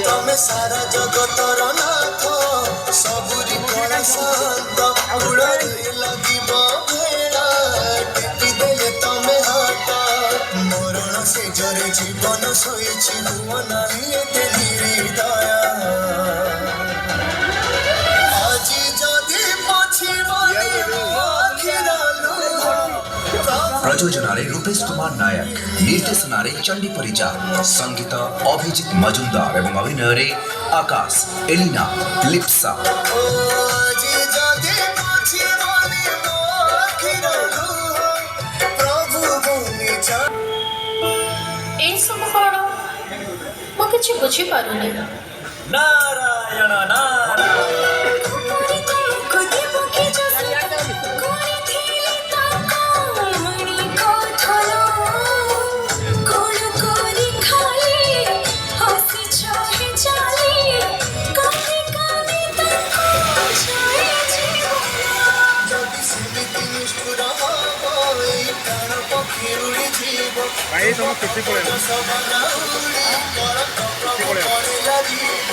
तमे सारा जगतर नाथ सबुरी कला शांत उड़ारे लगिब भेड़ा टिपि देले तमे हाथ मरण से जरे जीवन सोईछि हुआ नहीं एते निर्दया আজি যদি পছিবনি আখিরালু প্রযোজনারে রূপেশ কুমার নায়ক, নির্দেশনারে চণ্ডী পরিজা, সঙ্গীত অভিজিৎ মজুমদার এবং অভিনୟରେ আকাশ, এলিনা, লিপসা। আজি যদি পছিবনি আখিরালু প্রভু বনি চা ଏଇସବୁ କ'ଣ ମୁଁ କିଛି ବୁଝିପାରୁନି। नारायण नारायण যদি সেমিতি নিষ্ঠুর হব এই প্রাণ পক্ষী উড়ি জীব ভাই তোমার খুশি পড়ে না সবানা উড়ি পরম প্রভু পড়ে লাগিব